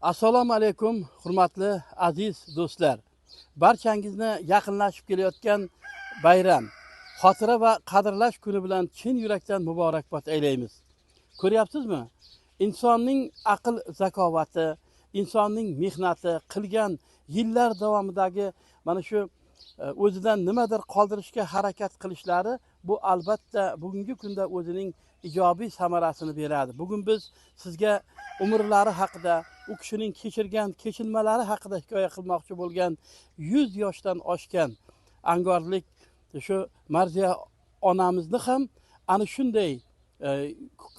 Assalomu alaykum, hurmatli aziz do'stlar. Barchangizni yaqinlashib kelayotgan bayram, xotira va qadrlash kuni bilan chin yurakdan muborakbod aylaymiz. Ko'ryapsizmi? Insonning aql zakovati, insonning mehnati, qilgan yillar davomidagi mana shu o'zidan nimadir qoldirishga harakat qilishlari bu albatta bugungi kunda o'zining ijobiy samarasini beradi. Bugun biz sizga umrlari haqida, u kishining kechirgan kechinmalari haqida hikoya qilmoqchi bo'lgan 100 yoshdan oshgan angorlik shu Marziya onamizni ham ana shunday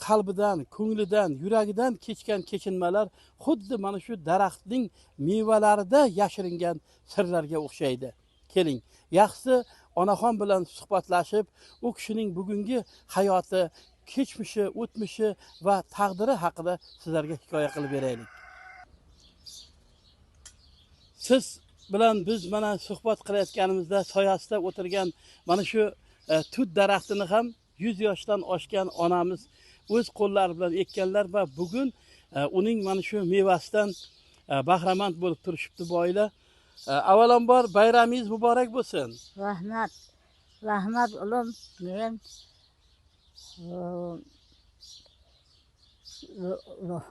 qalbidan, ko'nglidan, yuragidan kechgan kechinmalar xuddi mana shu daraxtning mevalarida yashiringan sirlarga o'xshaydi. Keling, yaxshisi onaxon bilan suhbatlashib, u kishining bugungi hayoti, kechmishi, o'tmishi va taqdiri haqida sizlarga hikoya qilib beraylik. Siz bilan biz mana suhbat qilayotganimizda soyasida o'tirgan mana shu tut daraxtini ham 100 yoshdan oshgan onamiz o'z qo'llari bilan ekkanlar va bugun uning mana shu mevasidan bahramand bo'lib turishibdi bu oila. Avvalambor bayramingiz muborak bo'lsin. Rahmat. Rahmat ulim. Men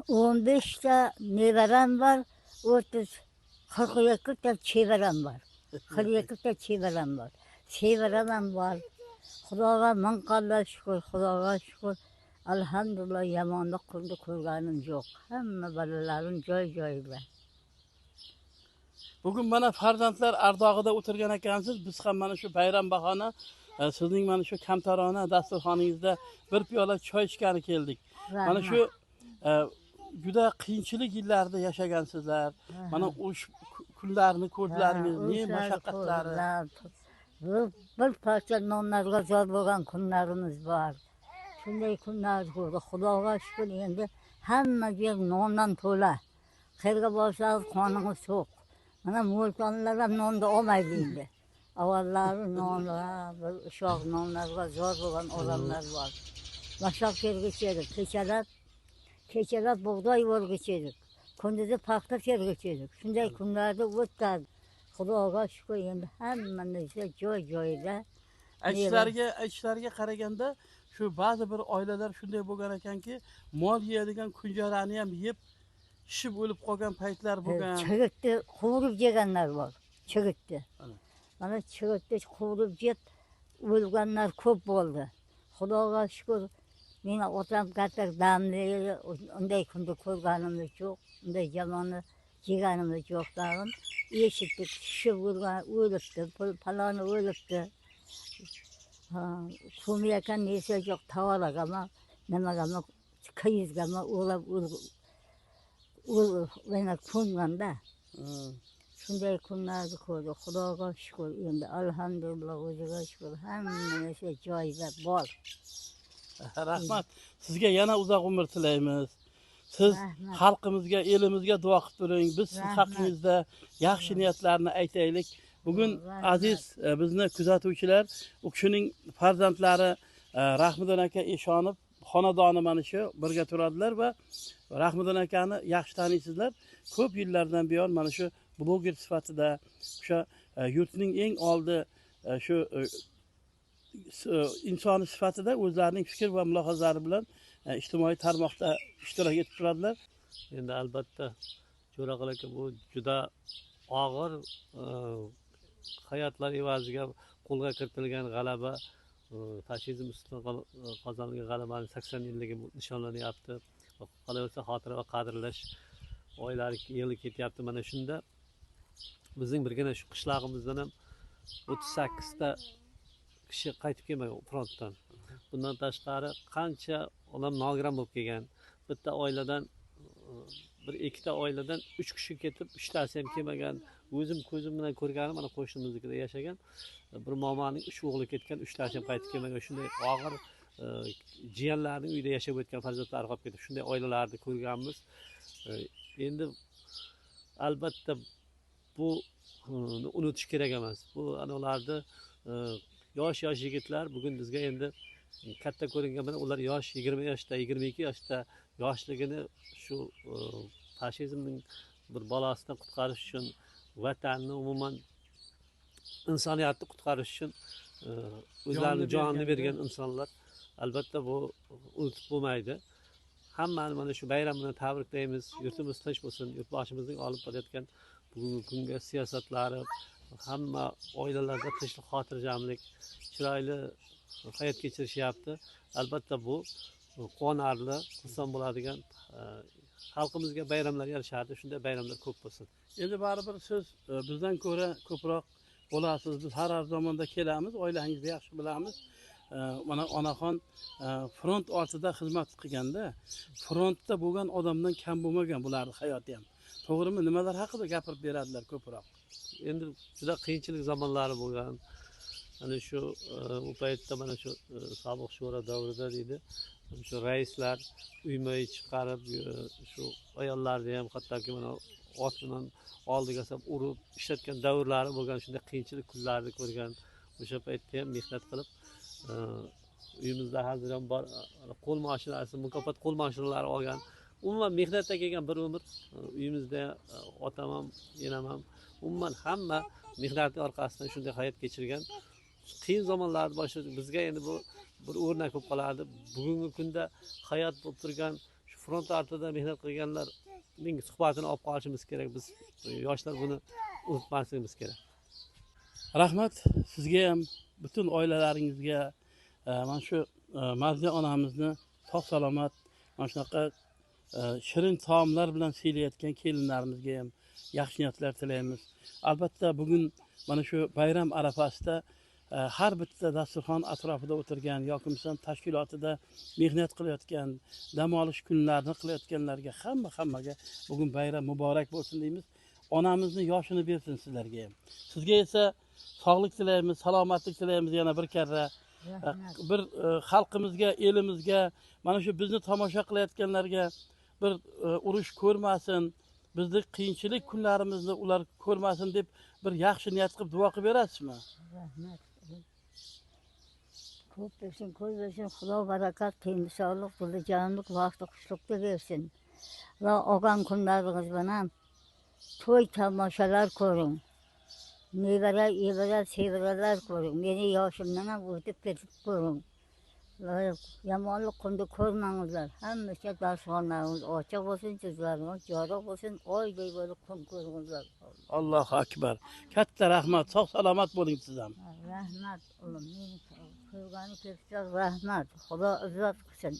15 ta nevaram var, 42 ta chevaram var. 42 ta chevaram var. Chevaram var. Xudoga ming qanday shukr, Xudoga shukr. Alhamdulillah, yomonlik qildi ko'rganim yo'q. Hamma bolalarim joy-joyida. Bugun mana farzandlar ardog'ida o'tirgan ekansiz. Biz ham mana shu bayram bahona sizning mana shu kamtarona dasturxoningizda bir piyola choy ichgani keldik. Mana shu juda qiyinchilik yillarida yashagansizlar. Mana o'sha kunlarni ko'rdlaringiz, ne mashaqqatlari. Bir parcha nonlarga zor bo'lgan kunlarimiz bor. Shunday kunlar ko'rdi. Xudoga shukr, endi hamma yer nondan to'la. Qayerga borsangiz qoningiz to'q. Mana mo'ltonlar ham nonni olmaydi endi. Avvallari nonlar, bir ushoq nonlarga zor bo'lgan odamlar bor. Mashoq tergichi edik. Kechalab bug'doy o'rgichi edik. Kunduzi paxta tergichi edik. Shunday kunlarda o'tdi. Xudoga shukr, endi hammamiz joy-joyida. Aytishlariga qaraganda shu ba'zi bir oilalar shunday bo'lgan ekanki, mol yeyadigan kunjarani ham yeb shishib o'lib qolgan paytlar bo'lgan. Chigitni quvurib yeganlar bor. Chigitni. Mana chigitni quvurib yeb o'lganlar ko'p bo'ldi. Xudoga shukr, meni otam katta damli, unday kunni ko'rganimiz yo'q. Unday jamonni yeganimiz yo'q tag'in. Eshitdik, shishib o'libdi, paloni o'libdi. Ko'miyakan nesa yo'q, tavalagama, nimagama, kiyizgama o'lab meni ko'nganda. Shunday kunlarni ko'rdi. Xudoga shukr, endi alhamdulillah, o'ziga shukr, hamma narsa joyida bor. Rahmat. Sizga yana uzoq umr tilaymiz. Siz xalqimizga, elimizga duo qilib turing. Biz siz haqingizda yaxshi niyatlarni aytaylik. Bugun aziz bizni kuzatuvchilar, u kishining farzandlari Rahmidon aka ishonib, xonadoni mana shu birga turadilar va Rahmidon akani yaxshi taniysizlar. Ko'p yillardan buyon mana shu bloger sifatida o'sha yurtning eng oldi shu insoni sifatida o'zlarining fikr va mulohazalari bilan ijtimoiy tarmoqda ishtirok etib turadilar. Endi albatta Jo'raqul aka, bu juda og'ir hayotlar evaziga qo'lga kiritilgan g'alaba, fashizm ustidan qozonilgan g'alabaning 80 yilligi nishonlanyapti. Qolaversa xotira va qadrlash oylari yili ketyapti. Mana shunda bizning birgina shu qishlog'imizdan ham 38 ta kishi qaytib kelmagan frontdan. Bundan tashqari qancha odam nogiron bo'lib kelgan. Bitta oiladan bir ikkita oiladan 3 kishi ketib, 3 tasi ham kelmagan. O'zim ko'zim bilan ko'rganim, mana qo'shnimiznikida yashagan bir momaning 3 o'g'li ketgan, 3 tasi ham qaytib kelmagan. Shunday og'ir jiyanlarning uyida yashab o'tgan farzandlari qolib ketdi. Shunday oilalarni ko'rganmiz. Endi albatta bu unutish kerak emas. Bu anolarni yosh yigitlar bugun bizga endi katta ko'ringan bilan ular yosh 20 yoshda, 22 yoshda yoshligini shu fashizmning bir balosidan qutqarish uchun, vatanni umuman insoniyatni qutqarish uchun o'zlarini jonini bergan insonlar, albatta bu unutib bo'lmaydi. Hammani mana shu bayram bilan tabriklaymiz. Yurtimiz tinch bo'lsin. Yurtboshimizning olib borayotgan bugungi kunga siyosatlari, hamma oilalarda tinchlik, xotirjamlik, chiroyli hayot kechirishyapti. Albatta bu quvonarli, xursand bo'ladigan, xalqimizga bayramlar yarashadi. Shunday bayramlar ko'p bo'lsin. Endi baribir siz bizdan ko'ra ko'proq bo'lasiz. Biz har zamonda kelamiz, oilangizni yaxshi bilamiz. Mana onaxon front ortida xizmat qilganda, frontda bo'lgan odamdan kam bo'lmagan bularning hayoti ham. To'g'rimi? Nimalar haqida gapirib beradilar ko'proq? Endi juda qiyinchilik zamonlari bo'lgan. Mana shu u paytda mana shu sobiq shura davrida deydi, shu raislar uyma-uy chiqarib, shu ayollarni ham hattoki mana ot bilan oldiga solib urib ishlatgan davrlari bo'lgan, shunday qiyinchilik kunlarni ko'rgan. O'sha paytda ham mehnat qilib, uyimizda hozir ham bor qo'l mashinasi, mukofot qo'l mashinalari olgan. Umuman mehnatda kelgan bir umr, uyimizda otam ham, enam ham, umuman hamma mehnatning orqasidan shunday hayot kechirgan. Qiyin zamonlarni boshida bizga endi bu bir o'rnak bo'lib qolardi. Bugungi kunda hayot bo'lib turgan shu front ortida mehnat qilganlarning suhbatini olib qolishimiz kerak. Biz yoshlar buni unutmasligimiz kerak. Rahmat sizga ham, butun oilalaringizga, mana shu Marziya onamizni sog' salomat, mana shunaqa shirin taomlar bilan siylayotgan kelinlarimizga ham yaxshi niyatlar tilaymiz. Albatta bugun mana shu bayram arafasida har bitta dasturxon atrofida o'tirgan yoki bo'lmasam tashkilotida mehnat qilayotgan, dam olish kunlarini qilayotganlarga hammaga bugun bayram muborak bo'lsin deymiz. Onamizni yoshini bersin sizlarga ham. Sizga esa sog'lik tilaymiz, salomatlik tilaymiz yana bir karra. Bir xalqimizga, elimizga, mana shu bizni tomosha qilayotganlarga bir urush ko'rmasin, bizni qiyinchilik kunlarimizni ular ko'rmasin deb bir yaxshi niyat qilib duo qilib berasizmi? Rahmat. Ko'p bo'lsin, ko'p bo'lsin. Xudo barakat, tenglik, bulijonlik, vaqti qushlikda bersin. Va olgan kunlaringiz bilan to'y tomoshalar ko'ring. Nevarar, evarar, sevaralar ko'ring. Meni yoshimdan ham o'tib ketib ko'ring. Yomonlik kunda ko'rmangizlar. Hamisha dasturxonlarimiz ochiq bo'lsin, sizlarimiz joriq bo'lsin, oyday bo'lib kun ko'ringizlar. Allohu akbar. Katta rahmat, sog' salomat bo'ling siz ham. Rahmat, o'g'lim. Meni ko'rgani kelsa rahmat. Xudo izzat qilsin.